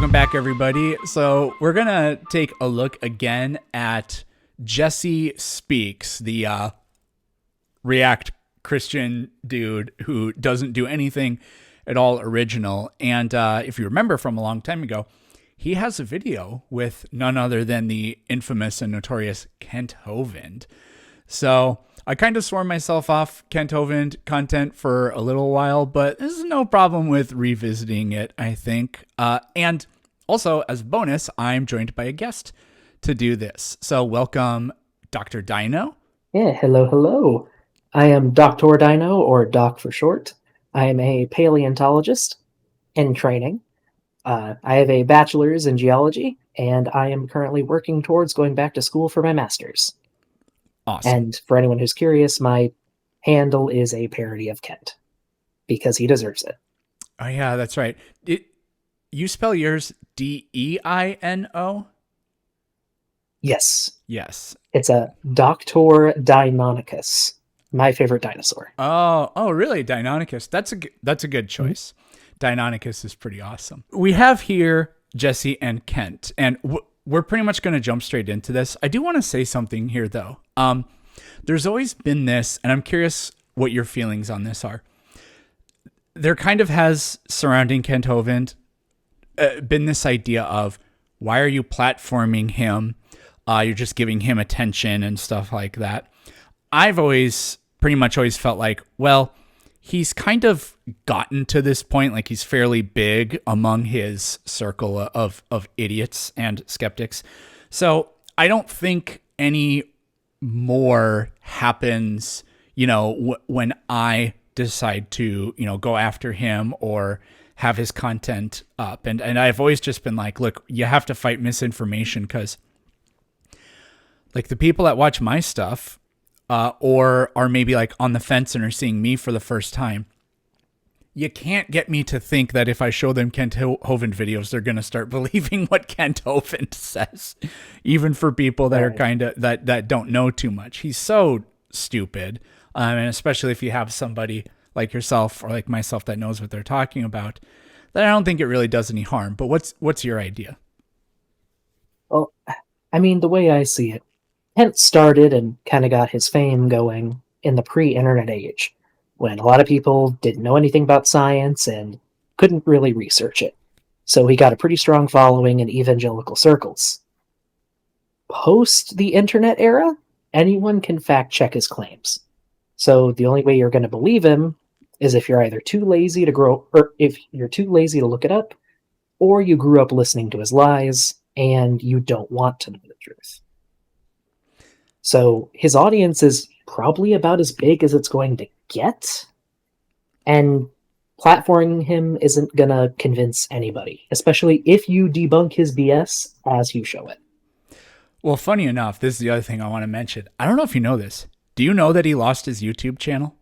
Welcome back, everybody. So we're going to take a look again at Jesse Speaks, the React Christian dude who doesn't do anything at all original. And if you remember from a long time ago, he has a video with none other than the infamous and notorious Kent Hovind. So I kind of swore myself off Kent Hovind content for a little while, but there's no problem with revisiting it, I think. And also, as a bonus, I'm joined by a guest to do this. So welcome, Dr. Deino. Yeah, hello. I am Dr. Deino, or Doc for short. I am a paleontologist in training. I have a bachelor's in geology, and I am currently working towards going back to school for my master's. Awesome. And for anyone who's curious, my handle is a parody of Kent, because he deserves it. Oh, yeah, that's right. You spell yours Deino? Yes. Yes. It's a Doktor Deinonychus, my favorite dinosaur. Oh, really? Deinonychus. That's a good choice. Deinonychus is pretty awesome. We have here Jesse and Kent, and we're pretty much going to jump straight into this. I do want to say something here, though. There's always been this, and I'm curious what your feelings on this are. There kind of has, surrounding Kent Hovind, been this idea of, why are you platforming him? You're just giving him attention and stuff like that. I've pretty much always felt like, well, he's kind of gotten to this point, like he's fairly big among his circle of idiots and skeptics. So I don't think any more happens, when I decide to, go after him or have his content up. And I've always just been like, look, you have to fight misinformation, because like the people that watch my stuff or are maybe like on the fence and are seeing me for the first time, you can't get me to think that if I show them Kent Hovind videos, they're going to start believing what Kent Hovind says, even for people that are kind of that don't know too much. He's so stupid. And especially if you have somebody like yourself or like myself that knows what they're talking about, then I don't think it really does any harm. But what's your idea? Well, I mean, the way I see it, Kent started and kind of got his fame going in the pre-internet age, when a lot of people didn't know anything about science and couldn't really research it. So he got a pretty strong following in evangelical circles. Post the internet era, anyone can fact-check his claims. So the only way you're going to believe him is if you're either too lazy to look it up, or you grew up listening to his lies and you don't want to know the truth. So his audience is probably about as big as it's going to get, and platforming him isn't going to convince anybody, especially if you debunk his BS as you show it. Well, funny enough, this is the other thing I want to mention. I don't know if you know this. Do you know that he lost his YouTube channel?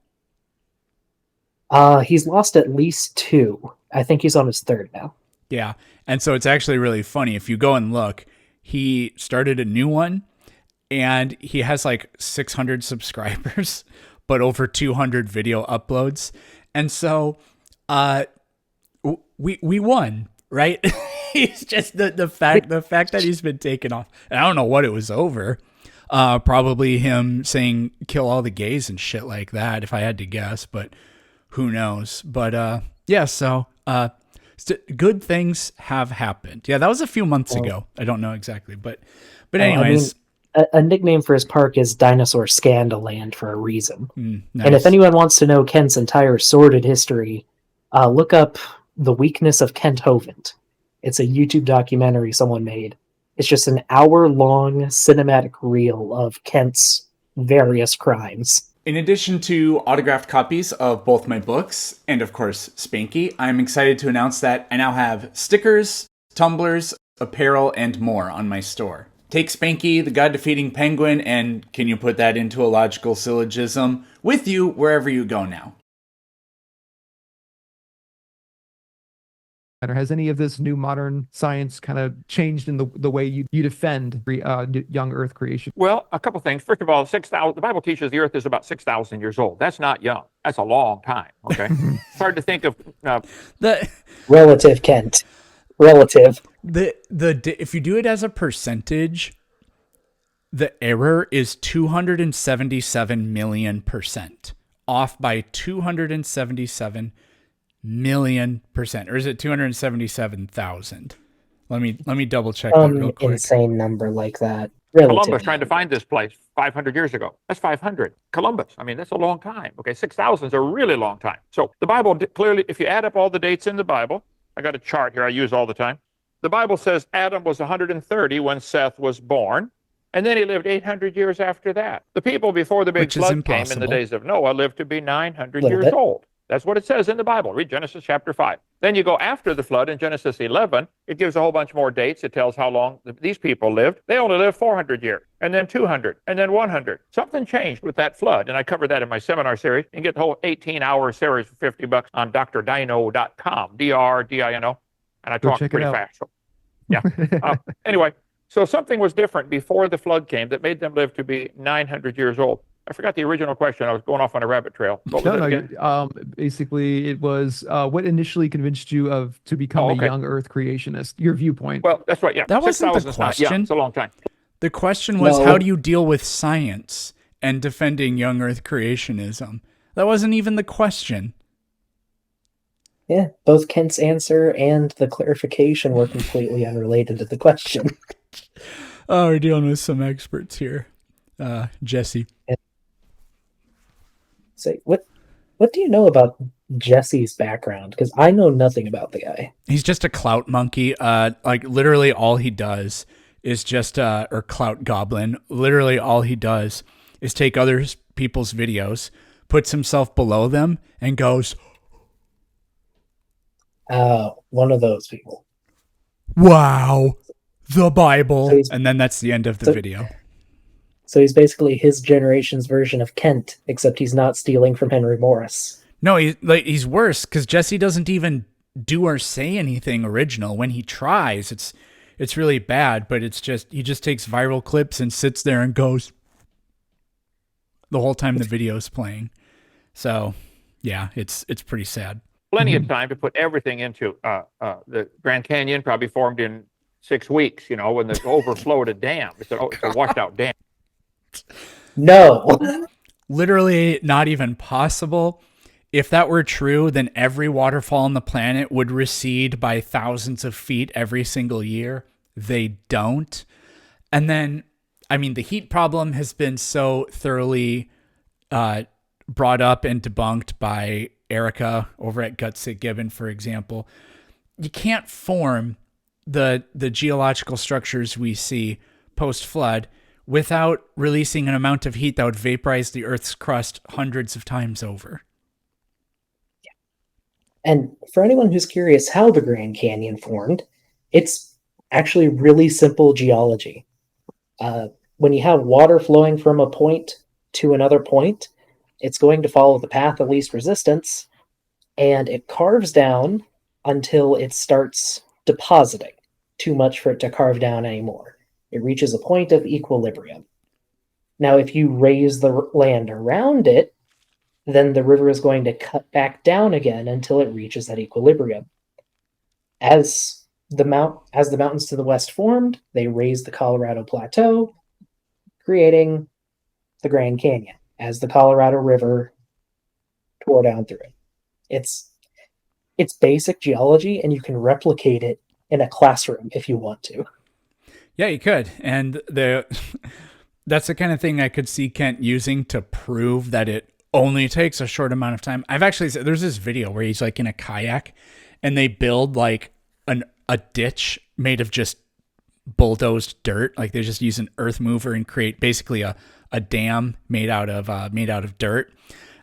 He's lost at least 2. I think he's on his 3rd now. Yeah, and so it's actually really funny. If you go and look, he started a new one, and he has like 600 subscribers, but over 200 video uploads. And so we won, right? He's just the fact that he's been taken off. And I don't know what it was over. Probably him saying kill all the gays and shit like that, if I had to guess, but who knows? But yeah, so good things have happened. Yeah, that was a few months ago. I don't know exactly, but anyways. A nickname for his park is Dinosaur Scandaland for a reason. Nice. And if anyone wants to know Kent's entire sordid history, look up The Weakness of Kent Hovind. It's a YouTube documentary someone made. It's just an hour-long cinematic reel of Kent's various crimes. In addition to autographed copies of both my books, and of course Spanky, I'm excited to announce that I now have stickers, tumblers, apparel, and more on my store. Take Spanky, the God-defeating penguin, and can you put that into a logical syllogism, with you wherever you go now. Has any of this new modern science kind of changed in the way you defend young Earth creation? Well, a couple things. First of all, the Bible teaches the Earth is about 6,000 years old. That's not young. That's a long time. Okay, it's hard to think of the relative Kent. relative. If you do it as a percentage, the error is 277 million%, off by 277 million%, or is it 277,000? Let me double check that real quick. Insane number like that. Columbus Relatively. trying to find this place 500 years ago. That's 500. Columbus. I mean, that's a long time. Okay, 6,000 is a really long time. So the Bible clearly, if you add up all the dates in the Bible, I got a chart here I use all the time. The Bible says Adam was 130 when Seth was born, and then he lived 800 years after that. The people before the big Which is flood came in impossible. the days of Noah lived to be 900 Little years bit. old. That's what it says in the Bible. Read Genesis chapter 5. Then you go after the flood in Genesis 11. It gives a whole bunch more dates. It tells how long these people lived. They only lived 400 years, and then 200, and then 100. Something changed with that flood, and I covered that in my seminar series. You can get the whole 18-hour series for $50 on DrDino.com, DRDINO, and I Go talk check it pretty out. fast. So, yeah. Anyway, so something was different before the flood came that made them live to be 900 years old. I forgot the original question. I was going off on a rabbit trail. What was it again? Basically, it was what initially convinced you to become a young Earth creationist. Your viewpoint. Well, that's right. Yeah, That wasn't the 6,000 is not- yeah, question. it's a long time. The question was, No. how do you deal with science and defending young Earth creationism? That wasn't even the question. Yeah, both Kent's answer and the clarification were completely unrelated to the question. Oh, we're dealing with some experts here. Jesse. Say, what do you know about Jesse's background? Because I know nothing about the guy. He's just a clout monkey. Like literally all he does is just, or clout goblin. Literally all he does is take other people's videos, puts himself below them, and goes, One of those people. "Wow, the Bible," So he's- and then that's the end of the video. So he's basically his generation's version of Kent, except he's not stealing from Henry Morris. No, he's worse because Jesse doesn't even do or say anything original. When he tries, it's really bad. But it's just he just takes viral clips and sits there and goes the whole time the video's playing. So yeah, it's pretty sad. Plenty of time to put everything into the Grand Canyon. Probably formed in 6 weeks. You know, when the overflowed a dam. It's a washed out dam. No. Literally not even possible. If that were true, then every waterfall on the planet would recede by thousands of feet every single year. They don't. And then, I mean, the heat problem has been so thoroughly brought up and debunked by Erica over at Guts at Gibbon, for example. You can't form the geological structures we see post-flood without releasing an amount of heat that would vaporize the Earth's crust hundreds of times over. And for anyone who's curious how the Grand Canyon formed, it's actually really simple geology. When you have water flowing from a point to another point, it's going to follow the path of least resistance, and it carves down until it starts depositing. Too much for it to carve down anymore. It reaches a point of equilibrium. Now, if you raise the land around it, then the river is going to cut back down again until it reaches that equilibrium. As the mountains to the west formed, they raised the Colorado Plateau, creating the Grand Canyon as the Colorado River tore down through it. It's basic geology, and you can replicate it in a classroom if you want to. Yeah, you could. And that's the kind of thing I could see Kent using to prove that it only takes a short amount of time. I've actually said there's this video where he's like in a kayak and they build like a ditch made of just bulldozed dirt. Like they just use an earth mover and create basically a dam made out of dirt.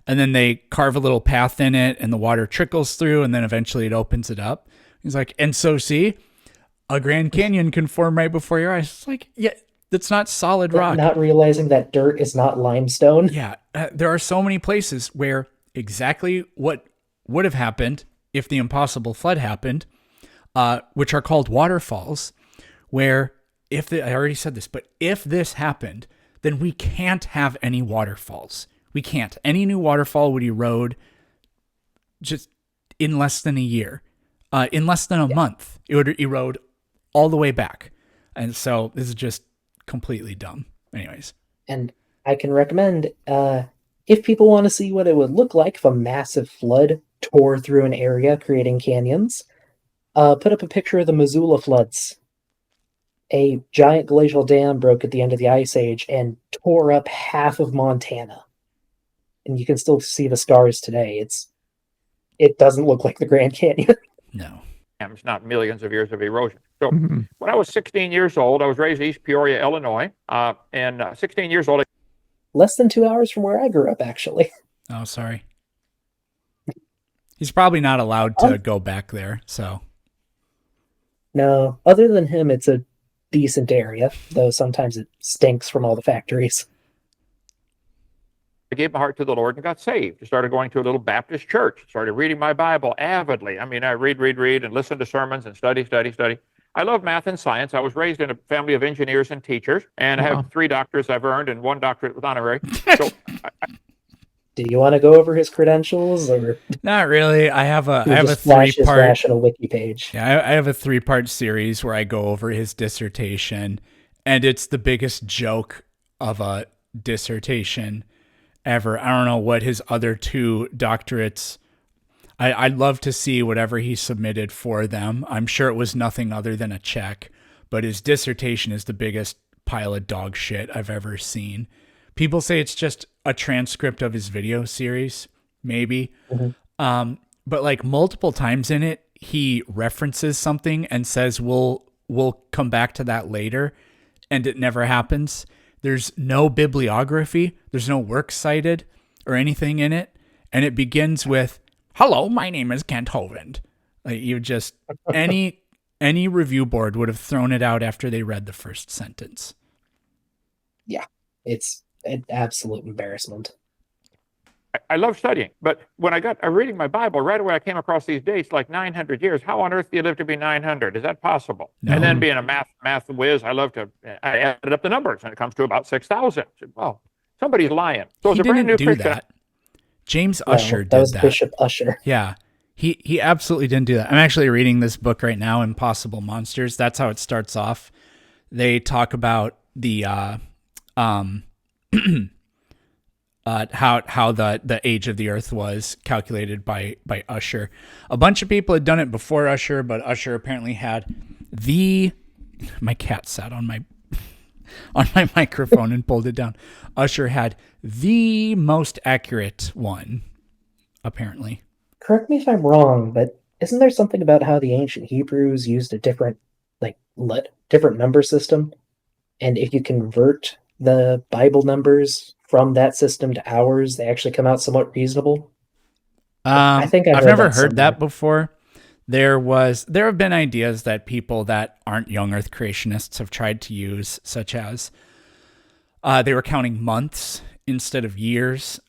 And then they carve a little path in it and the water trickles through and then eventually it opens it up. He's like, and so see, a Grand Canyon can form right before your eyes. It's like, yeah, that's not solid rock. Not realizing that dirt is not limestone. Yeah, there are so many places where exactly what would have happened if the impossible flood happened, which are called waterfalls, where I already said this, but if this happened, then we can't have any waterfalls. We can't. Any new waterfall would erode just in less than a year. In less than a month, it would erode all the way back. And so this is just completely dumb. Anyways. And I can recommend, if people want to see what it would look like if a massive flood tore through an area, creating canyons, put up a picture of the Missoula floods. A giant glacial dam broke at the end of the Ice Age and tore up half of Montana. And you can still see the scars today. It doesn't look like the Grand Canyon. No. It's not millions of years of erosion. So when I was 16 years old, I was raised in East Peoria, Illinois. And 16 years old. Less than 2 hours from where I grew up, actually. Oh, sorry. He's probably not allowed to go back there, so. No, other than him, it's a decent area, though sometimes it stinks from all the factories. I gave my heart to the Lord and got saved. I started going to a little Baptist church, started reading my Bible avidly. I mean, I read, and listen to sermons and study. I love math and science. I was raised in a family of engineers and teachers, and I have 3 doctorates I've earned and 1 doctorate with honorary. So, Do you want to go over his credentials, or not really? I have a flash his 3-part national wiki page? Yeah, I have a 3-part series where I go over his dissertation, and it's the biggest joke of a dissertation ever. I don't know what his other 2 doctorates. I'd love to see whatever he submitted for them. I'm sure it was nothing other than a check, but his dissertation is the biggest pile of dog shit I've ever seen. People say it's just a transcript of his video series, maybe. But like multiple times in it, he references something and says, we'll come back to that later. And it never happens. There's no bibliography. There's no works cited or anything in it. And it begins with, "Hello, my name is Kent Hovind." Like, you just, any review board would have thrown it out after they read the first sentence. Yeah, it's an absolute embarrassment. I love studying, but when I got reading my Bible, right away I came across these dates like 900 years. How on earth do you live to be 900? Is that possible? No. And then being a math whiz, I added up the numbers, and it comes to about 6,000. Well, somebody's lying. So He as a brand new didn't do Christian, that. James Usher that was did that. Bishop Usher. Yeah. He absolutely didn't do that. I'm actually reading this book right now, Impossible Monsters. That's how it starts off. They talk about the how the age of the earth was calculated by Usher. A bunch of people had done it before Usher, but Usher apparently had my cat sat on my microphone and pulled it down. Usher had the most accurate one, apparently. Correct me if I'm wrong, but isn't there something about how the ancient Hebrews used a different number system? And if you convert the Bible numbers from that system to ours, they actually come out somewhat reasonable? I think I've never heard somewhere. that before. There have been ideas that people that aren't young Earth creationists have tried to use, such as they were counting months instead of years,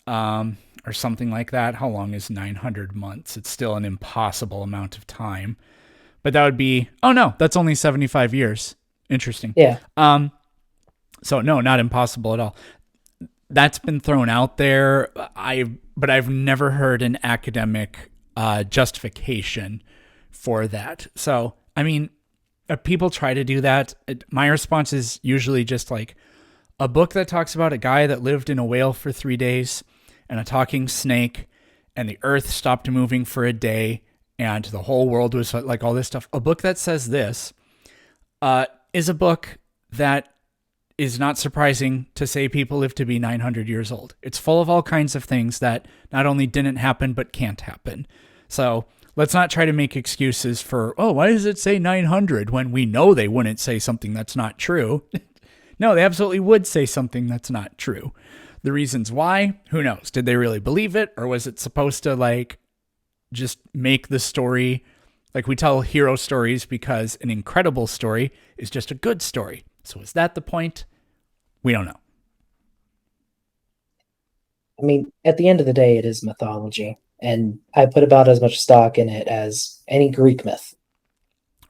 or something like that. How long is 900 months? It's still an impossible amount of time. But that would be, oh no, that's only 75 years. Interesting. Yeah. So no, not impossible at all. That's been thrown out there. But I've never heard an academic justification for that. So, I mean, if people try to do that, my response is usually just like a book that talks about a guy that lived in a whale for 3 days and a talking snake, and the earth stopped moving for a day and the whole world was like all this stuff. A book that says this is a book that is not surprising to say people live to be 900 years old. It's full of all kinds of things that not only didn't happen, but can't happen. So let's not try to make excuses for, oh, why does it say 900 when we know they wouldn't say something that's not true? No, they absolutely would say something that's not true. The reasons why, who knows? Did they really believe it? Or was it supposed to like just make the story, like we tell hero stories because an incredible story is just a good story. So is that the point? We don't know. I mean, at the end of the day, it is mythology, and I put about as much stock in it as any Greek myth.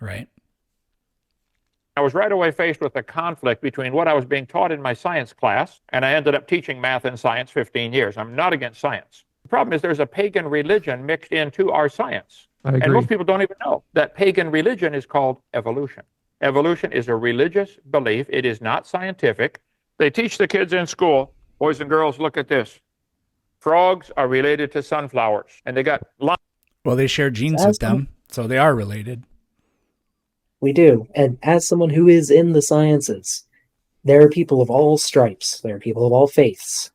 Right. I was right away faced with a conflict between what I was being taught in my science class, and I ended up teaching math and science 15 years. I'm not against science. problem is there's a pagan religion mixed into our science. I And agree. most people don't even know that pagan religion is called evolution. Evolution is a religious belief. It is not scientific. They teach the kids in school, boys and girls, look at this. Frogs are related to sunflowers. And they got Well, they share genes with them, so they are related. We do. And as someone who is in the sciences, there are people of all stripes. There are people of all faiths.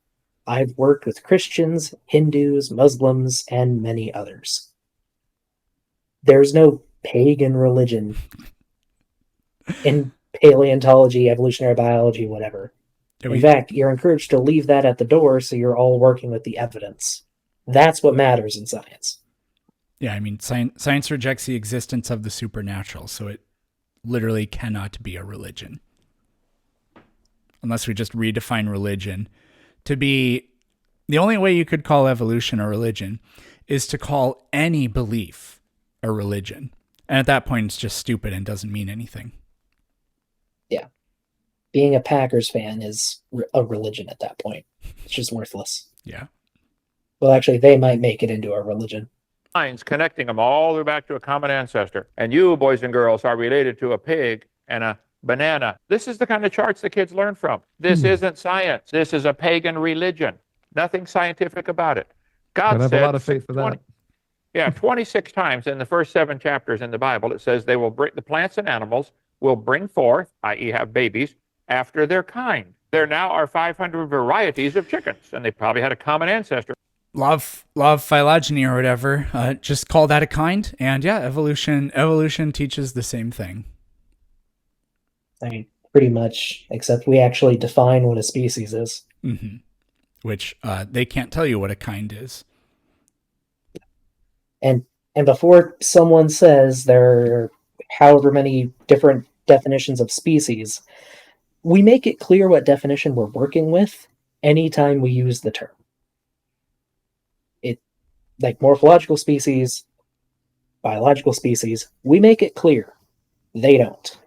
I've worked with Christians, Hindus, Muslims, and many others. There's no pagan religion in paleontology, evolutionary biology, whatever. In fact, you're encouraged to leave that at the door so you're all working with the evidence. That's what matters in science. Yeah, I mean, science rejects the existence of the supernatural, so it literally cannot be a religion. Unless we just redefine religion to be, the only way you could call evolution a religion is to call any belief a religion. And at that point, it's just stupid and doesn't mean anything. Yeah. Being a Packers fan is a religion at that point. It's just worthless. Yeah. Well, actually, they might make it into a religion. lines connecting them all the way back to a common ancestor. And you, boys and girls, are related to a pig and a banana. This is the kind of charts the kids learn from. This isn't science. This is a pagan religion. Nothing scientific about it. God I said have a lot of faith for 20 that. Yeah, 26 times in the first 7 chapters in the Bible, it says they will bring, the plants and animals will bring forth, i.e. have babies, after their kind. There now are 500 varieties of chickens, and they probably had a common ancestor. Law of phylogeny or whatever, just call that a kind. And yeah, evolution teaches the same thing. I mean, pretty much, except we actually define what a species is. Mm-hmm. Which they can't tell you what a kind is. And before someone says there are however many different definitions of species, we make it clear what definition we're working with anytime we use the term. It, like morphological species, biological species, we make it clear. They don't.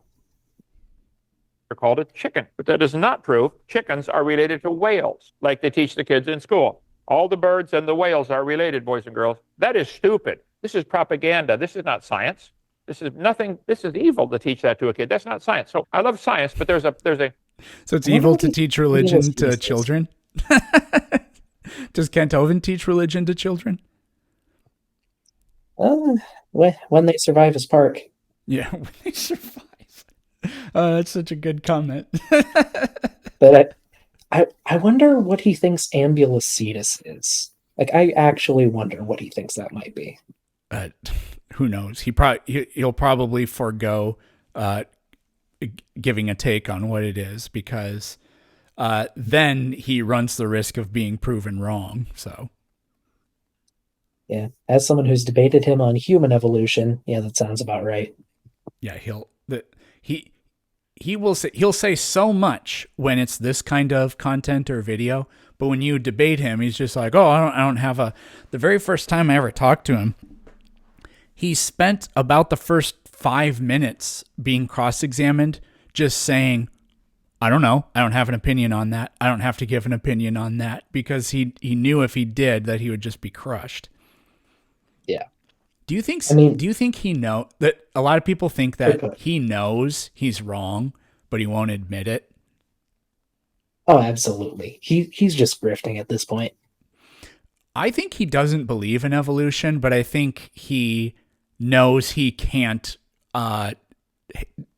They're called a chicken, but that does not prove chickens are related to whales, like they teach the kids in school. All the birds and the whales are related, boys and girls. That is stupid. This is propaganda. This is not science. This is nothing. This is evil to teach that to a kid. That's not science. So I love science, but there's a. So it's evil to teach religion to children? Does Kent Hovind teach religion to children? When they survive his park. Yeah, when they survive. That's such a good comment. But I wonder what he thinks ambulocetus is. Like, I actually wonder what he thinks that might be. Who knows? He'll probably forego giving a take on what it is, because then he runs the risk of being proven wrong. So, yeah, as someone who's debated him on human evolution, yeah, that sounds about right. Yeah, he'll say so much when it's this kind of content or video, but when you debate him, he's just like, oh, I don't have the very first time I ever talked to him, he spent about the first 5 minutes being cross-examined, just saying, I don't know, I don't have an opinion on that, I don't have to give an opinion on that, because he knew if he did that he would just be crushed. Yeah. Do you think he know that a lot of people think that he knows he's wrong, but he won't admit it? Oh, absolutely. He's just grifting at this point. I think he doesn't believe in evolution, but I think he knows he can't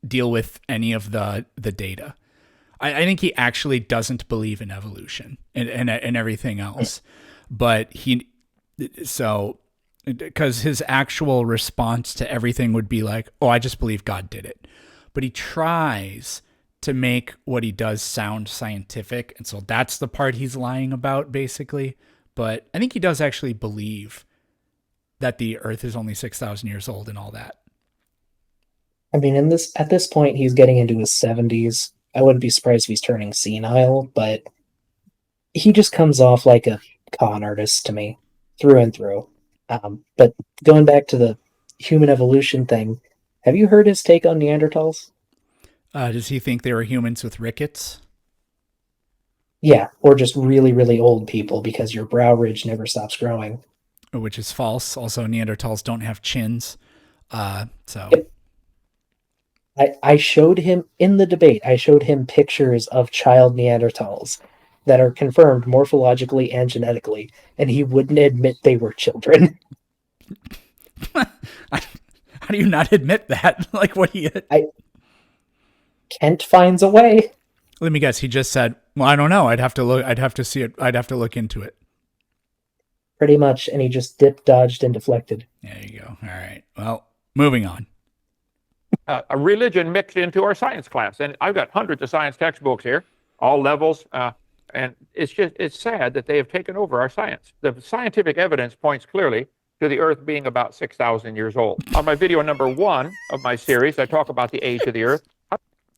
deal with any of the data. I think he actually doesn't believe in evolution and everything else, but because his actual response to everything would be like, oh, I just believe God did it. But he tries to make what he does sound scientific. And so that's the part he's lying about, basically. But I think he does actually believe that the earth is only 6,000 years old and all that. I mean, at this point, he's getting into his 70s. I wouldn't be surprised if he's turning senile, but he just comes off like a con artist to me, through and through. But going back to the human evolution thing, have you heard his take on Neanderthals? Does he think they were humans with rickets? Yeah, or just really, really old people because your brow ridge never stops growing. which is false. Also, Neanderthals don't have chins. So Yep. I showed him in the debate, I showed him pictures of child Neanderthals that are confirmed morphologically and genetically, and he wouldn't admit they were children. how do you not admit that? Like, what he? Kent finds a way. Let me guess. He just said, "Well, I don't know. I'd have to look. I'd have to see it. I'd have to look into it." Pretty much, and he just dipped, dodged, and deflected. There you go. All right. Well, moving on. A religion mixed into our science class. And I've got hundreds of science textbooks here, all levels. And it's sad that they have taken over our science. The scientific evidence points clearly to the Earth being about 6,000 years old. On my video number 1 of my series, I talk about the age of the Earth.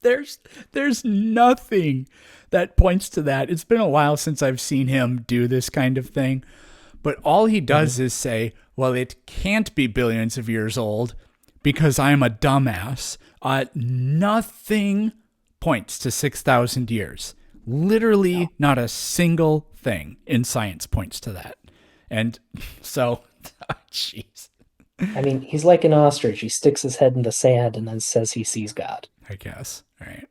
There's nothing that points to that. It's been a while since I've seen him do this kind of thing. But all he does is say, well, it can't be billions of years old because I'm a dumbass. Nothing points to 6,000 years. Literally not a single thing in science points to that. And so, jeez. I mean, he's like an ostrich. He sticks his head in the sand and then says he sees God. I guess. All right.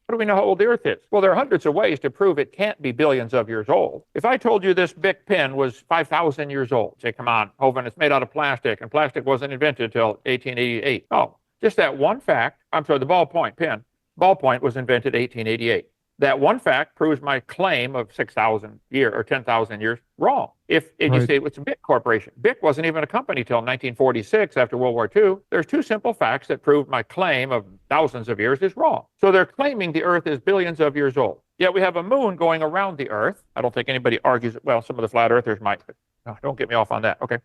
How do we know how old the Earth is? Well, there are hundreds of ways to prove it can't be billions of years old. If I told you this Bic pen was 5,000 years old, say, come on, Hovind, it's made out of plastic, and plastic wasn't invented until 1888. Oh, just that one fact. I'm sorry, the ballpoint pen. Ballpoint was invented 1888. That one fact proves my claim of 6,000 years or 10,000 years wrong. If you say it's a Bic corporation, Bic wasn't even a company till 1946 after World War II. There's two simple facts that prove my claim of thousands of years is wrong. So they're claiming the Earth is billions of years old. Yet we have a moon going around the Earth. I don't think anybody argues. Well, some of the flat earthers might, but don't get me off on that. Okay.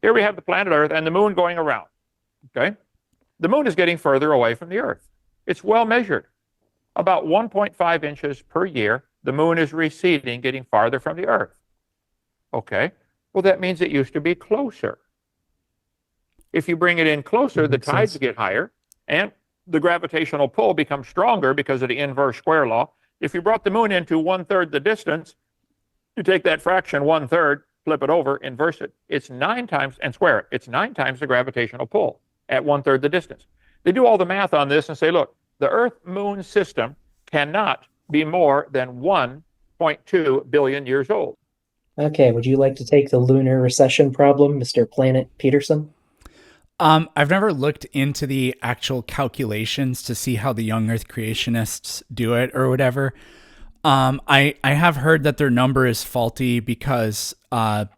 Here we have the planet Earth and the moon going around. Okay. The moon is getting further away from the Earth. It's well measured. About 1.5 inches per year, the moon is receding, getting farther from the Earth. Okay, well, that means it used to be closer. If you bring it in closer, the tides get higher, and the gravitational pull becomes stronger because of the inverse square law. If you brought the moon into 1/3 the distance, you take that fraction 1/3, flip it over, inverse it. It's 9 times, and square it. It's 9 times the gravitational pull at 1/3 the distance. They do all the math on this and say, look, the Earth-Moon system cannot be more than 1.2 billion years old. Okay, would you like to take the lunar recession problem, Mr. Planet Peterson? I've never looked into the actual calculations to see how the young Earth creationists do it or whatever. I have heard that their number is faulty because as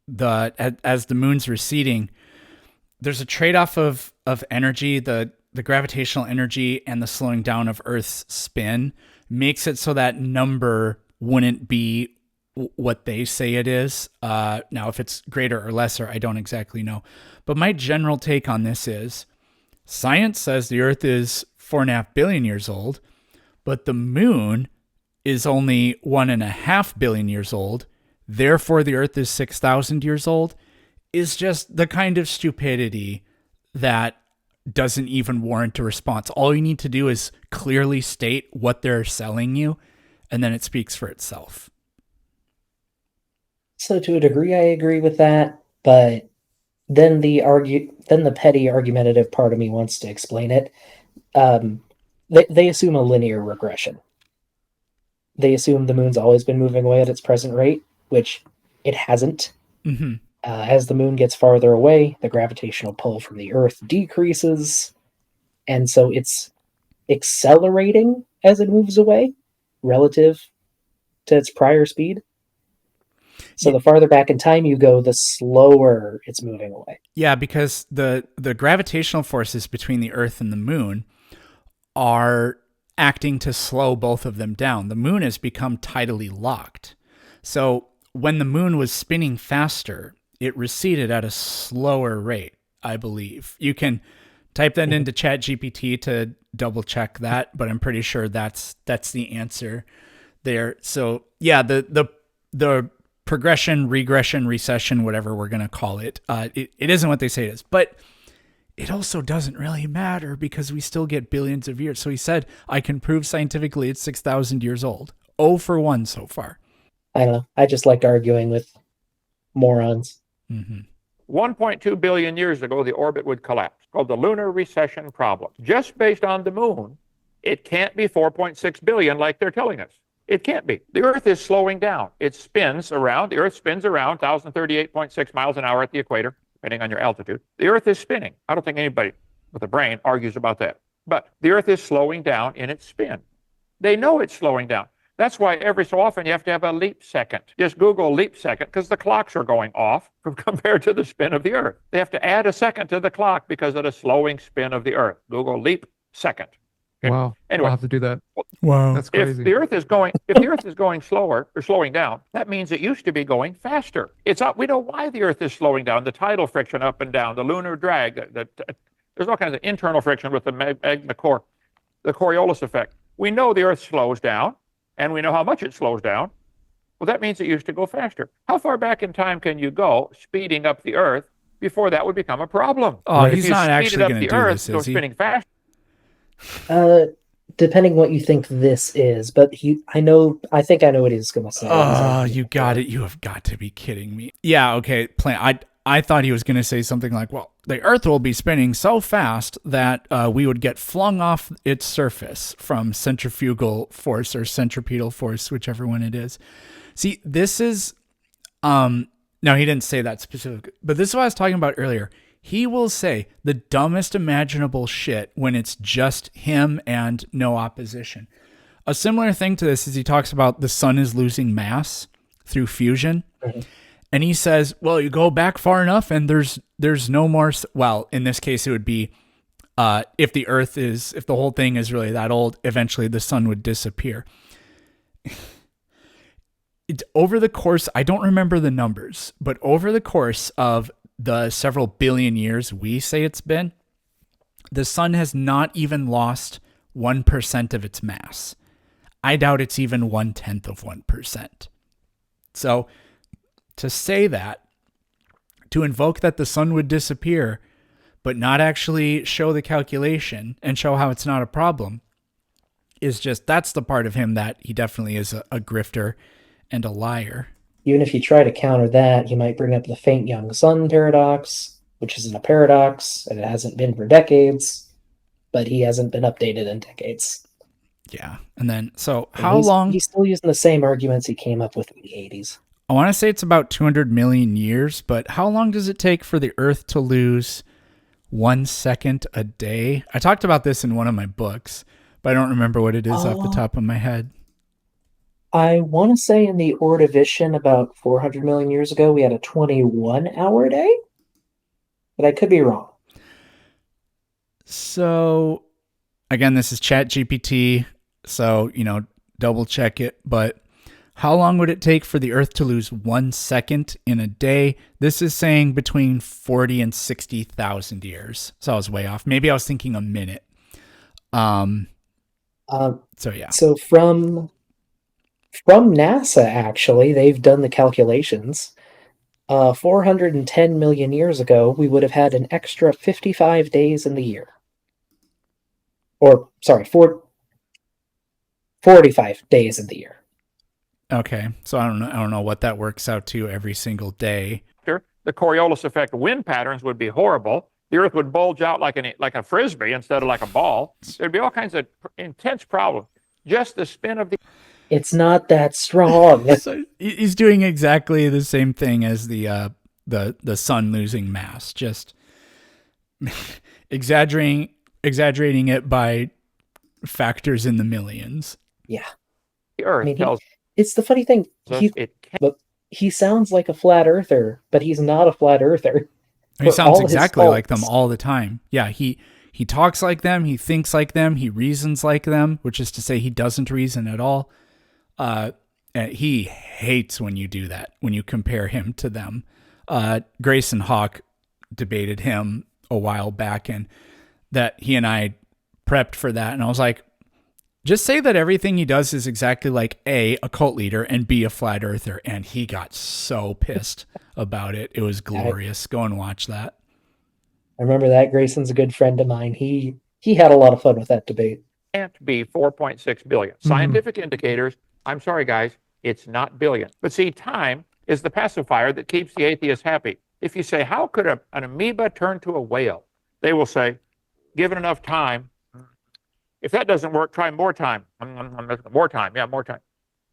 the moon's receding, there's a trade-off of energy. The gravitational energy and the slowing down of Earth's spin makes it so that number wouldn't be what they say it is. Now, if it's greater or lesser, I don't exactly know. But my general take on this is science says the Earth is 4.5 billion years old, but the moon is only 1.5 billion years old. Therefore, the Earth is 6,000 years old is just the kind of stupidity that doesn't even warrant a response. All you need to do is clearly state what they're selling you, and then it speaks for itself. So to a degree, I agree with that, but then the petty argumentative part of me wants to explain it. They assume a linear regression. They assume the moon's always been moving away at its present rate, which it hasn't. Mm-hmm. As the moon gets farther away, the gravitational pull from the Earth decreases, and so it's accelerating as it moves away relative to its prior speed. So the farther back in time you go, the slower it's moving away. Yeah, because the gravitational forces between the Earth and the moon are acting to slow both of them down. The moon has become tidally locked. So when the moon was spinning faster, it receded at a slower rate, I believe. You can type that into ChatGPT to double check that, but I'm pretty sure that's the answer there. So yeah, the progression, regression, recession, whatever we're going to call it, it isn't what they say it is. But it also doesn't really matter because we still get billions of years. So he said, I can prove scientifically it's 6,000 years old. 0 for 1 so far. I don't know. I just like arguing with morons. Mm-hmm. 1.2 billion years ago, the orbit would collapse, called the lunar recession problem. Just based on the moon, it can't be 4.6 billion like they're telling us. It can't be. The Earth is slowing down. It spins around. The Earth spins around 1,038.6 miles an hour at the equator, depending on your altitude. The Earth is spinning. I don't think anybody with a brain argues about that. But the Earth is slowing down in its spin. They know it's slowing down. That's why every so often you have to have a leap second. Just Google leap second because the clocks are going off compared to the spin of the Earth. They have to add a second to the clock because of the slowing spin of the Earth. Google leap second. Okay. Wow. Anyway, I'll have to do that. Wow. That's if crazy. the Earth is going slower or slowing down, that means it used to be going faster. It's up. We know why the Earth is slowing down. The tidal friction up and down, the lunar drag. There's all kinds of internal friction with the magma core, the Coriolis effect. We know the Earth slows down, and we know how much it slows down. Well, that means it used to go faster. How far back in time can you go speeding up the Earth before that would become a problem? Oh, If he's you not speeded actually up going to the do Earth, this, go is he? spinning fast. Depending what you think this is, but I think I know what he's gonna say. Oh, you got it. You have got to be kidding me. Yeah, okay. I thought he was going to say something like, well, the Earth will be spinning so fast that we would get flung off its surface from centrifugal force or centripetal force, whichever one it is. See, this is, no, he didn't say that specifically, but this is what I was talking about earlier. He will say the dumbest imaginable shit when it's just him and no opposition. A similar thing to this is he talks about the sun is losing mass through fusion. Mm-hmm. And he says, well, you go back far enough and there's no more. Well, in this case, it would be if the whole thing is really that old, eventually the sun would disappear. Over the course, I don't remember the numbers, but over the course of the several billion years we say it's been, the sun has not even lost 1% of its mass. I doubt it's even 1/10 of 1%. So to say that, to invoke that the sun would disappear, but not actually show the calculation and show how it's not a problem, is just, that's the part of him that he definitely is a grifter and a liar. Even if you try to counter that, you might bring up the faint young sun paradox, which isn't a paradox, and it hasn't been for decades, but he hasn't been updated in decades. Yeah. And then, so And how long? He's still using the same arguments he came up with in the 80s. I want to say it's about 200 million years, but how long does it take for the Earth to lose 1 second a day? I talked about this in one of my books, but I don't remember what it is off the top of my head. I want to say in the Ordovician about 400 million years ago, we had a 21-hour day, but I could be wrong. So, again, this is ChatGPT, so, double check it, but how long would it take for the Earth to lose 1 second in a day? This is saying between 40 and 60,000 years. So I was way off. Maybe I was thinking a minute. So yeah. So from NASA, actually, they've done the calculations. 410 million years ago, we would have had an extra 55 days in the year. Or, sorry, 45 days in the year. Okay. So I don't know what that works out to every single day. The Coriolis effect wind patterns would be horrible. The Earth would bulge out like a frisbee instead of like a ball. There'd be all kinds of intense problems. Just the spin of the... It's not that strong. So he's doing exactly the same thing as the sun losing mass, just exaggerating it by factors in the millions. Yeah. The Earth tells it's the funny thing. us it can't. But he sounds like a flat earther, but he's not a flat earther. He sounds exactly like them all the time. Yeah, he talks like them, he thinks like them, he reasons like them, which is to say he doesn't reason at all. He hates when you do that, when you compare him to them. Grayson Hawk debated him a while back, and that he and I prepped for that, and I was like, just say that everything he does is exactly like A, a cult leader, and B, a flat earther. And he got so pissed about it. It was glorious. Go and watch that. I remember that. Grayson's a good friend of mine. He had a lot of fun with that debate. Can't be 4.6 billion. Scientific indicators, I'm sorry, guys, it's not billion. But see, time is the pacifier that keeps the atheist happy. If you say, how could an amoeba turn to a whale? They will say, given enough time, if that doesn't work, try more time. More time. Yeah, more time.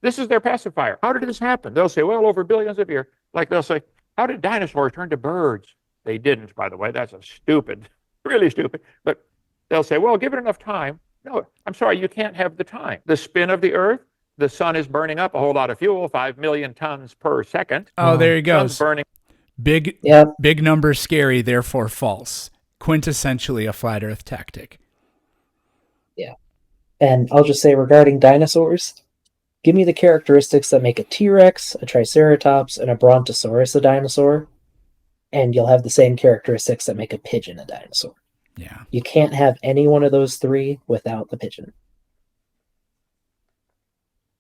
This is their pacifier. How did this happen? They'll say, well, over billions of years. Like they'll say, how did dinosaurs turn to birds? They didn't, by the way. That's a stupid, really stupid. But they'll say, well, give it enough time. No, I'm sorry, you can't have the time. The spin of the Earth, the sun is burning up a whole lot of fuel, 5 million tons per second. Oh, there you go. Sun's burning. Big number scary, therefore false. Quintessentially a flat Earth tactic. Yeah. And I'll just say regarding dinosaurs, give me the characteristics that make a T-Rex, a Triceratops, and a Brontosaurus a dinosaur, and you'll have the same characteristics that make a pigeon a dinosaur. Yeah. You can't have any one of those three without the pigeon.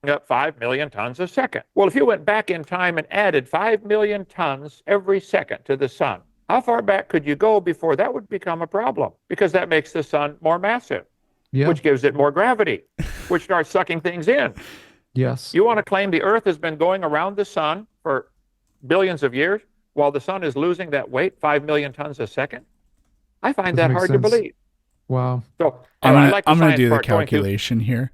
Up 5 million tons a second. Well, if you went back in time and added 5 million tons every second to the sun, how far back could you go before that would become a problem? Because that makes the sun more massive, which gives it more gravity, which starts sucking things in. Yes. You want to claim the Earth has been going around the sun for billions of years while the sun is losing that weight, 5 million tons a second? I find that hard to believe. Wow. So I'm going to do the calculation here.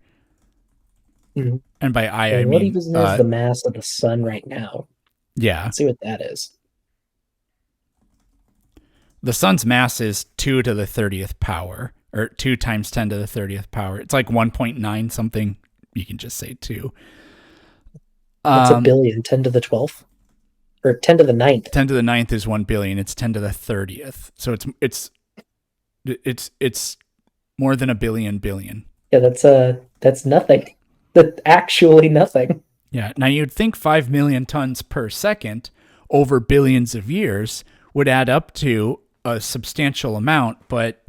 Mm-hmm. And by I mean... What even is the mass of the sun right now? Yeah. Let's see what that is. The sun's mass is 2 to the 30th power, or 2 times 10 to the 30th power. It's like 1.9 something. You can just say 2. What's a billion? 10 to the 12th? Or 10 to the 9th? 10 to the 9th is 1 billion. It's 10 to the 30th. So it's more than a billion. Yeah, that's nothing. That's actually nothing. Yeah. Now you'd think 5 million tons per second over billions of years would add up to a substantial amount, but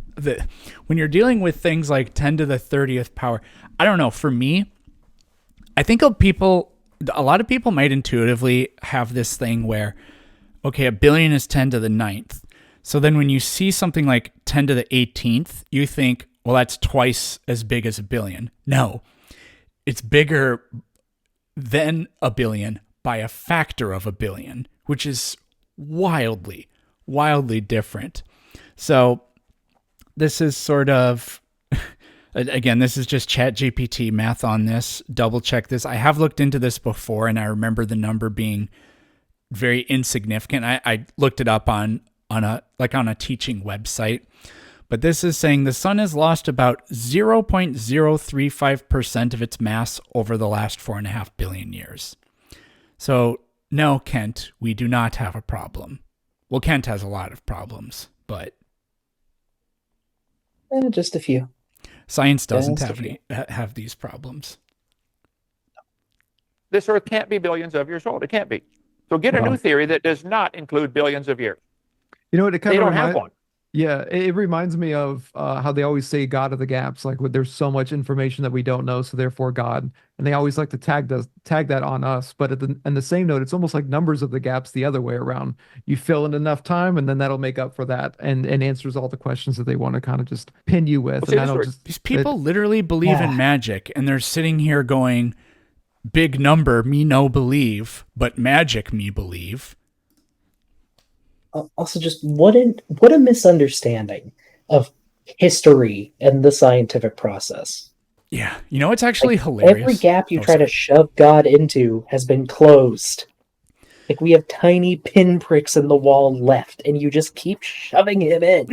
when you're dealing with things like 10 to the 30th power, I don't know. For me, I think a lot of people might intuitively have this thing where, okay, a billion is 10 to the 9th. So then when you see something like 10 to the 18th, you think, well, that's twice as big as a billion. No, it's bigger than a billion by a factor of a billion, which is wildly different. So this is sort of, again, this is just ChatGPT math on this. Double check this. I have looked into this before, and I remember the number being very insignificant. I looked it up on a teaching website, but this is saying the sun has lost about 0.035% of its mass over the last 4.5 billion years. So no, Kent, we do not have a problem. Well, Kent has a lot of problems, but just a few. Science doesn't have these problems. This Earth can't be billions of years old. It can't be. So get a new theory that does not include billions of years. You know what? It kind They of don't have one. Yeah, it reminds me of how they always say God of the gaps, like there's so much information that we don't know, so therefore God. And they always like to tag that on us. But in the same note, it's almost like numbers of the gaps the other way around. You fill in enough time, and then that'll make up for that, and answers all the questions that they want to kind of just pin you with. Well, these people literally believe in magic, and they're sitting here going, "Big number, me no believe, but magic me believe." Also, just what a misunderstanding of history and the scientific process. Yeah, you know, it's actually hilarious. Every gap you try to shove God into has been closed. Like, we have tiny pinpricks in the wall left, and you just keep shoving him in.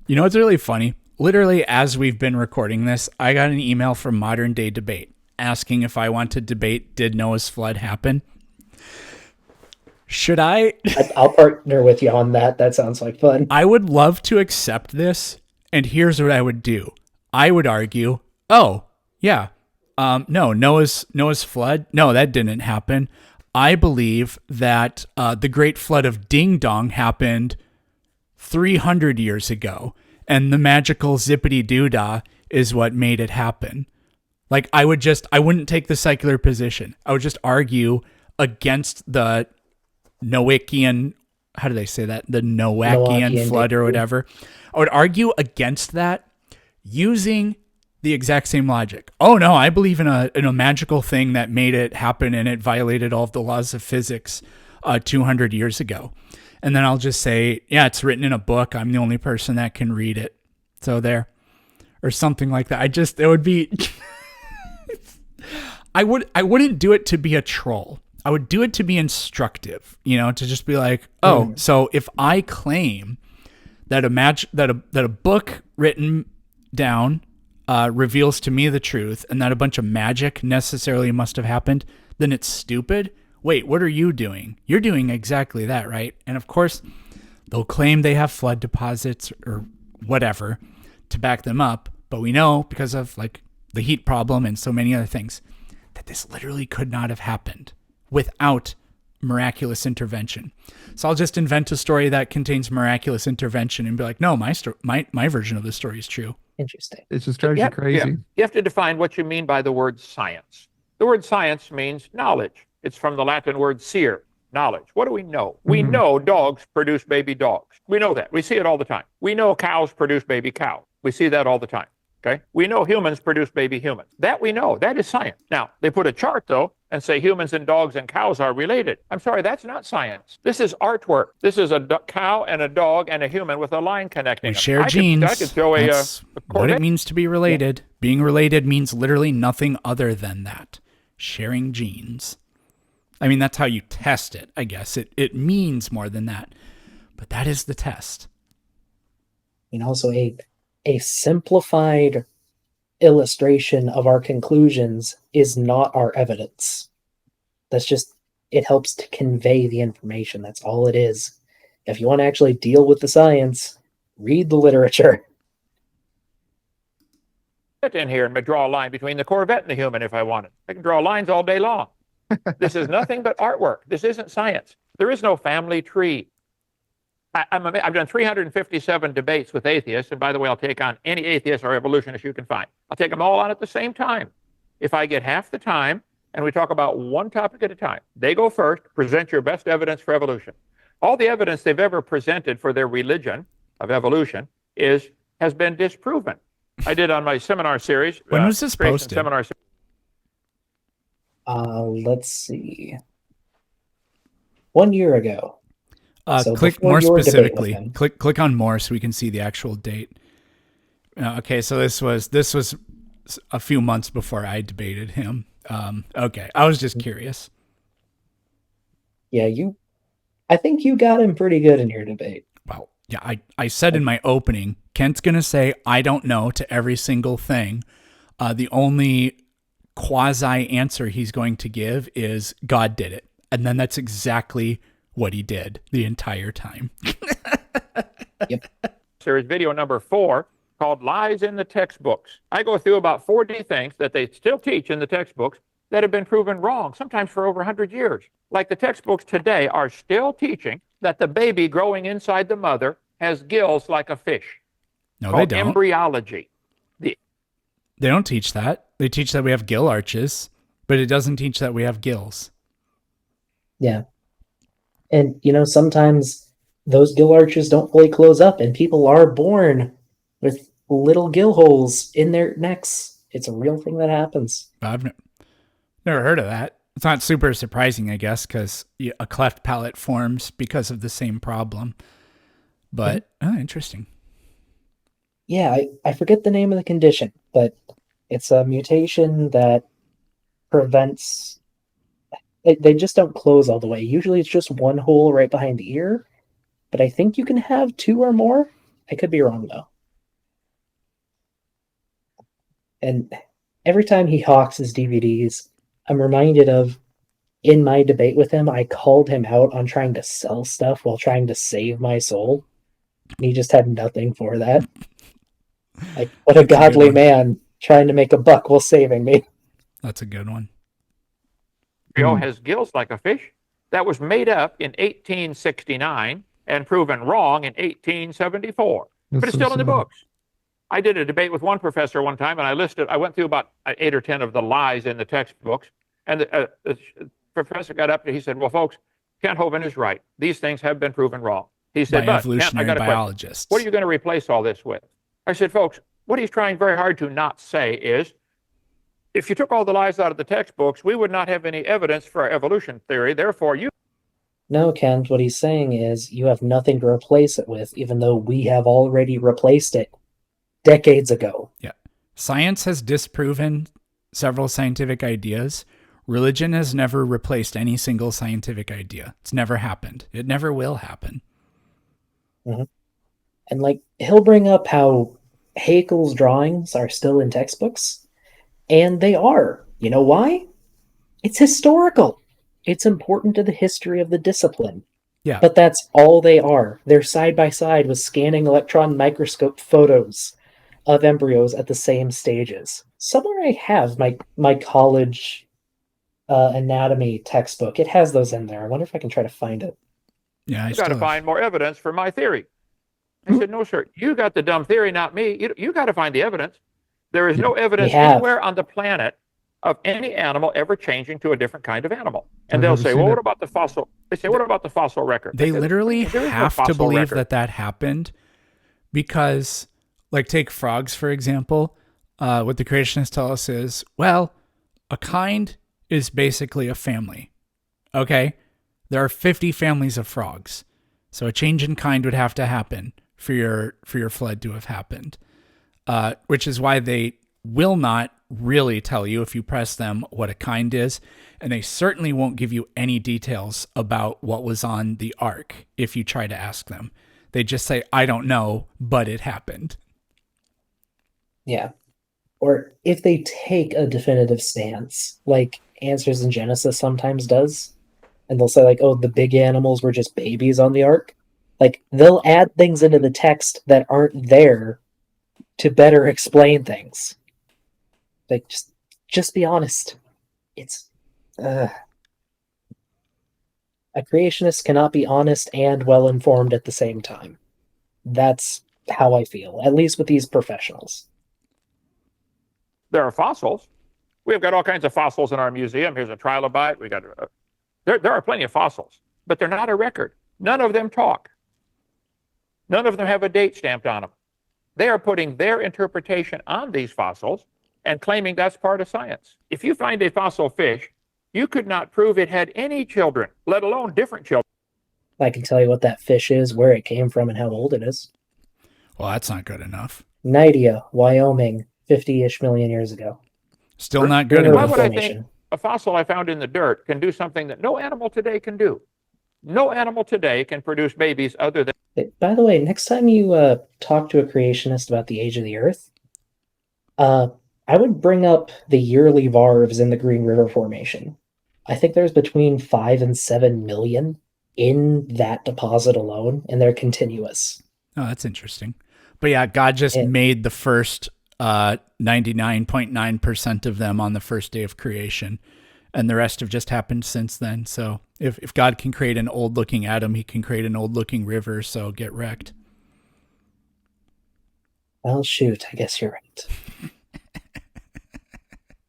You know what's really funny? Literally, as we've been recording this, I got an email from Modern Day Debate asking if I want to debate, did Noah's flood happen? Should I? I'll partner with you on that. That sounds like fun. I would love to accept this, and here's what I would do. I would argue, no, Noah's flood, no, that didn't happen. I believe that the Great Flood of Ding Dong happened 300 years ago, and the magical zippity doodah is what made it happen. Like, I wouldn't take the secular position. I would just argue against the Noachian how do they say that? The Noachian Noachian flood or date. whatever. I would argue against that using the exact same logic. Oh no, I believe in a magical thing that made it happen and it violated all of the laws of physics 200 years ago. And then I'll just say, yeah, it's written in a book. I'm the only person that can read it. So there. Or something like that. It would be I wouldn't do it to be a troll. I would do it to be instructive, to just be like, oh, so if I claim that a book written down reveals to me the truth and that a bunch of magic necessarily must have happened, then it's stupid. Wait, what are you doing? You're doing exactly that, right? And of course, they'll claim they have flood deposits or whatever to back them up. But we know because of like the heat problem and so many other things that this literally could not have happened without miraculous intervention. So I'll just invent a story that contains miraculous intervention and be like, no, my version of the story is true. Interesting. It just drives you crazy. You have to define what you mean by the word science. The word science means knowledge. It's from the Latin word "scire," knowledge. What do we know? We know dogs produce baby dogs. We know that. We see it all the time. We know cows produce baby cows. We see that all the time. Okay? We know humans produce baby humans. That we know. That is science. Now, they put a chart, though, and say humans and dogs and cows are related. I'm sorry, that's not science. This is artwork. This is a cow and a dog and a human with a line connecting We them. share genes. I could throw That's a what Corvette. it means to be related. Yeah. Being related means literally nothing other than that. Sharing genes. I mean, that's how you test it, I guess. It means more than that. But that is the test. And also a simplified illustration of our conclusions is not our evidence. That's just, it helps to convey the information. That's all it is. If you want to actually deal with the science, read the literature. In here and draw a line between the Corvette and the human if I wanted. I can draw lines all day long. This is nothing but artwork. This isn't science. There is no family tree. I've done 357 debates with atheists, and by the way, I'll take on any atheist or evolutionist you can find. I'll take them all on at the same time. If I get half the time, and we talk about one topic at a time, they go first, present your best evidence for evolution. All the evidence they've ever presented for their religion of evolution has been disproven. I did on my seminar series. When was this posted? Let's see. 1 year ago. So click before more your debate with specifically. him. Click on more so we can see the actual date. Okay, so this was a few months before I debated him. Okay, I was just curious. Yeah, I think you got him pretty good in your debate. Well, yeah, I said in my opening, Kent's going to say, I don't know to every single thing. The only quasi answer he's going to give is God did it. And then that's exactly what he did the entire time. Yep. Series video number 4 called Lies in the Textbooks. I go through about 40 things that they still teach in the textbooks that have been proven wrong, sometimes for over 100 years. Like the textbooks today are still teaching that the baby growing inside the mother has gills like a fish. No, they don't. Embryology. They don't teach that. They teach that we have gill arches, but it doesn't teach that we have gills. Yeah. And, sometimes those gill arches don't fully close up, and people are born with little gill holes in their necks. It's a real thing that happens. I've never heard of that. It's not super surprising, I guess, because a cleft palate forms because of the same problem. But, interesting. Yeah, I forget the name of the condition, but it's a mutation that prevents... They just don't close all the way. Usually it's just one hole right behind the ear, but I think you can have 2 or more. I could be wrong, though. And every time he hawks his DVDs, I'm reminded of, in my debate with him, I called him out on trying to sell stuff while trying to save my soul. And he just had nothing for that. Like, what a godly man trying to make a buck while saving me. That's a good one. Has gills like a fish. That was made up in 1869 and proven wrong in 1874. But it's still in the books. I did a debate with one professor one time, and I went through about 8 or 10 of the lies in the textbooks. And the professor got up and he said, well, folks, Kent Hovind is right. These things have been proven wrong. He By said, but Kent, I evolutionary got a question. biologists. What are you going to replace all this with? I said, folks, what he's trying very hard to not say is, if you took all the lies out of the textbooks, we would not have any evidence for our evolution theory. Therefore, you. No, Kent, what he's saying is you have nothing to replace it with, even though we have already replaced it decades ago. Yeah. Science has disproven several scientific ideas. Religion has never replaced any single scientific idea. It's never happened. It never will happen. Mm-hmm. And like, he'll bring up how Haeckel's drawings are still in textbooks, and they are. You know why? It's historical. It's important to the history of the discipline. Yeah. But that's all they are. They're side by side with scanning electron microscope photos of embryos at the same stages. Somewhere I have my college anatomy textbook. It has those in there. I wonder if I can try to find it. Yeah, You got to find more evidence for my theory. I said, no, sir. You got the dumb theory, not me. You got to find the evidence. There is no evidence anywhere on the planet of any animal ever changing to a different kind of animal. And they'll say, well, what about the fossil? They say, what about the fossil record? They literally There is no have to fossil believe record. that happened because, like, take frogs, for example. What the creationists tell us is, well, a kind is basically a family. Okay? There are 50 families of frogs. So a change in kind would have to happen for your flood to have happened. Which is why they will not really tell you if you press them what a kind is, and they certainly won't give you any details about what was on the ark if you try to ask them. They just say, I don't know, but it happened. Yeah. Or if they take a definitive stance, like Answers in Genesis sometimes does, and they'll say, like, oh, the big animals were just babies on the ark. Like, they'll add things into the text that aren't there to better explain things. Like, just be honest. It's a creationist cannot be honest and well-informed at the same time. That's how I feel, at least with these professionals. There are fossils. We've got all kinds of fossils in our museum. Here's a trilobite. We got there are plenty of fossils, but they're not a record. None of them talk. None of them have a date stamped on them. They are putting their interpretation on these fossils and claiming that's part of science. If you find a fossil fish, you could not prove it had any children, let alone different children. I can tell you what that fish is, where it came from, and how old it is. Well, that's not good enough. Nydia, Wyoming, 50-ish million years ago. Still not good River Why enough. would I think a fossil I found in the dirt can do something that no animal today can do? No animal today can produce babies other than. By the way, next time you talk to a creationist about the age of the Earth, I would bring up the yearly varves in the Green River Formation. I think there's between 5 and 7 million in that deposit alone, and they're continuous. Oh, that's interesting. But yeah, God just made the first 99.9% of them on the first day of creation, and the rest have just happened since then. So if God can create an old-looking atom, he can create an old-looking river, so get wrecked. Well, shoot, I guess you're right.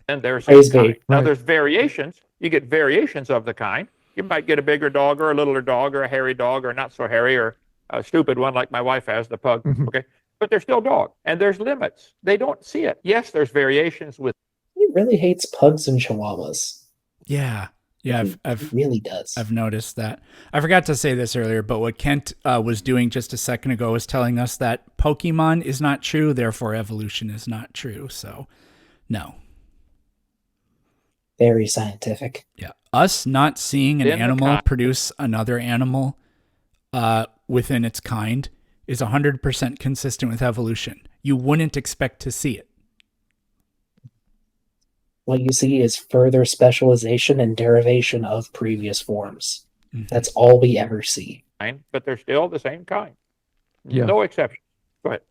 And there's Praise kind. be. Now Right. there's variations. You get variations of the kind. You might get a bigger dog or a littler dog or a hairy dog or not so hairy or a stupid one like my wife has, the pug. Mhm. Okay. But they're still dog. And there's limits. They don't see it. Yes, there's variations with. He really hates pugs and chihuahuas. Yeah. Yeah, I've He really does. I've noticed that. I forgot to say this earlier, but what Kent was doing just a second ago was telling us that Pokemon is not true, therefore evolution is not true. So, no. Very scientific. Yeah. Us not seeing an In the animal kind. produce another animal within its kind is 100% consistent with evolution. You wouldn't expect to see it. What you see is further specialization and derivation of previous forms. Mhm. That's all we ever see. Kind, but they're still the same kind. Yeah. No exception. Go ahead.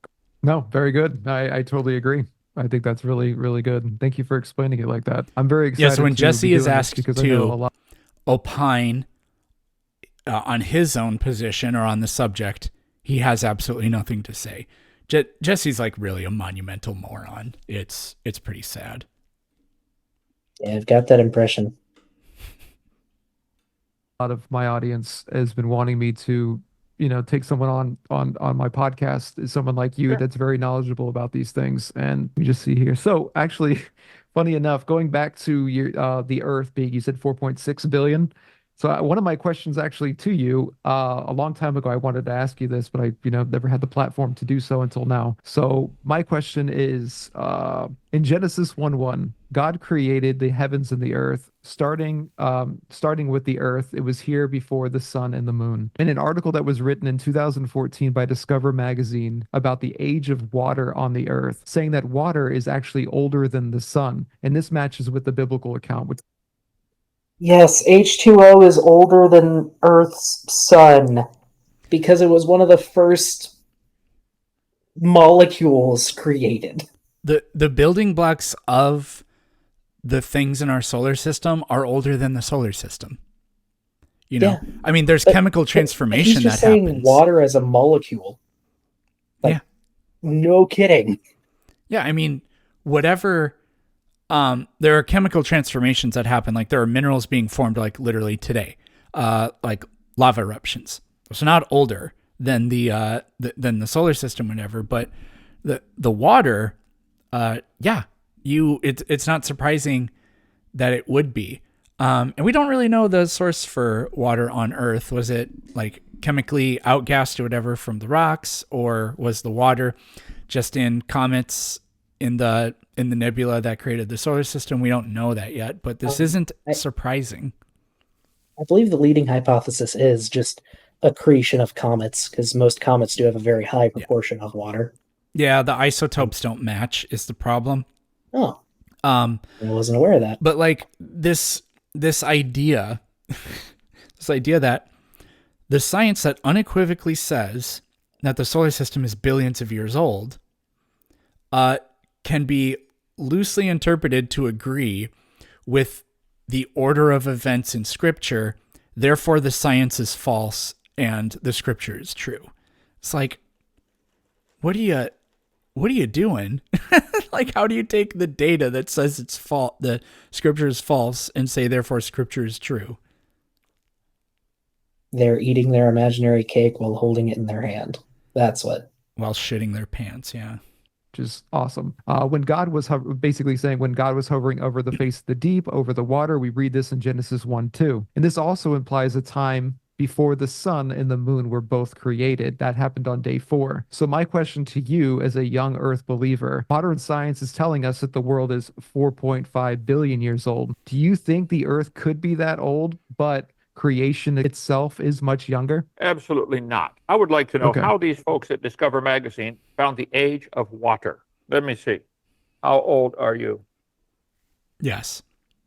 No, very good. I totally agree. I think that's really, really good. Thank you for explaining it like that. I'm very excited. Yeah, so when to Jesse be is doing this asked because I to know a lot. opine on his own position or on the subject, he has absolutely nothing to say. Jesse's like really a monumental moron. It's pretty sad. Yeah, I've got that impression. lot of my audience has been wanting me to, take someone on my podcast, is someone like you Sure. that's very knowledgeable about these things. And we just see here. So actually, funny enough, going back to the Earth being, you said 4.6 billion. So one of my questions actually to you, a long time ago, I wanted to ask you this, but I, never had the platform to do so until now. So my question is, in Genesis 1:1, God created the heavens and the earth, starting with the earth. It was here before the sun and the moon. In an article that was written in 2014 by Discover magazine about the age of water on the earth, saying that water is actually older than the sun, and this matches with the biblical account, which Yes, H2O is older than Earth's sun because it was one of the first molecules created. The building blocks of the things in our solar system are older than the solar system. Yeah. I mean, there's But- chemical He's transformation just that saying happens. water as a molecule. Like, Yeah. no kidding. Yeah, I mean, whatever. There are chemical transformations that happen. Like there are minerals being formed, like literally today, like lava eruptions. So not older than than the solar system, whatever. But the water, it's not surprising that it would be. And we don't really know the source for water on Earth. Was it like chemically outgassed or whatever from the rocks, or was the water just in comets in the nebula that created the solar system? We don't know that yet, but this isn't surprising. I believe the leading hypothesis is just accretion of comets, because most comets do have a very high proportion of water. Yeah, the isotopes don't match is the problem. Oh, I wasn't aware of that. But like this idea, this idea that the science that unequivocally says that the solar system is billions of years old, can be loosely interpreted to agree with the order of events in Scripture. Therefore, the science is false and the Scripture is true. It's like, what are you doing? Like, how do you take the data that says it's false, the Scripture is false, and say therefore Scripture is true? They're eating their imaginary cake while holding it in their hand. That's what. While shitting their pants, yeah. which is awesome. When God was basically saying when God was hovering over the face of the deep, over the water, we read this in Genesis 1:2. And this also implies a time before the sun and the moon were both created. That happened on day 4. So my question to you as a young Earth believer, modern science is telling us that the world is 4.5 billion years old. Do you think the Earth could be that old, but creation itself is much younger? Absolutely not. I would like to know Okay. how these folks at Discover Magazine found the age of water. Let me see. How old are you? Yes.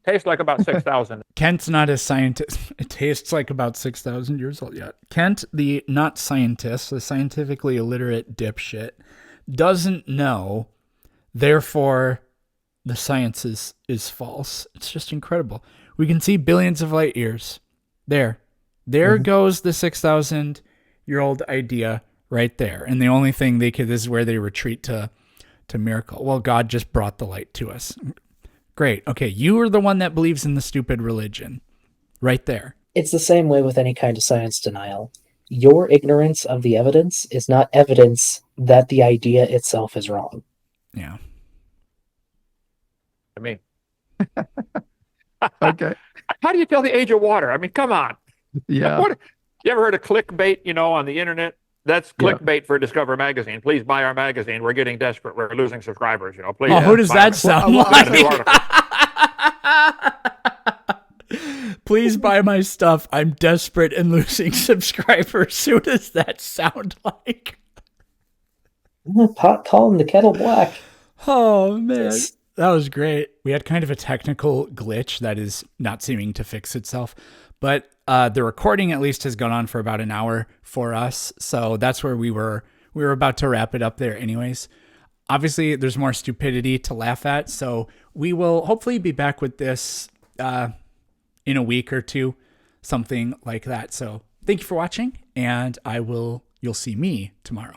Tastes like about 6,000. Kent's not a scientist. It tastes like about 6,000 years old yet. Kent, the not scientist, the scientifically illiterate dipshit, doesn't know. Therefore, the science is false. It's just incredible. We can see billions of light years. There goes the 6,000-year-old idea right there. And the only thing this is where they retreat to miracle. Well, God just brought the light to us. Great. Okay, you are the one that believes in the stupid religion. Right there. It's the same way with any kind of science denial. Your ignorance of the evidence is not evidence that the idea itself is wrong. Yeah. I mean, Okay. how do you tell the age of water? I mean, come on. Yeah. What, you ever heard of clickbait, on the internet? That's Yeah. clickbait for Discover Magazine. Please buy our magazine. We're getting desperate. We're losing subscribers, please. Oh, who does buy that our- sound We got a new like? article. Please buy my stuff. I'm desperate and losing subscribers. Who does that sound like? Pot calling the kettle black. Oh, man. Yes. That was great. We had kind of a technical glitch that is not seeming to fix itself. But the recording at least has gone on for about an hour for us. So that's where we were about to wrap it up there anyways. Obviously, there's more stupidity to laugh at. So we will hopefully be back with this in a week or two, something like that. So thank you for watching, and you'll see me tomorrow.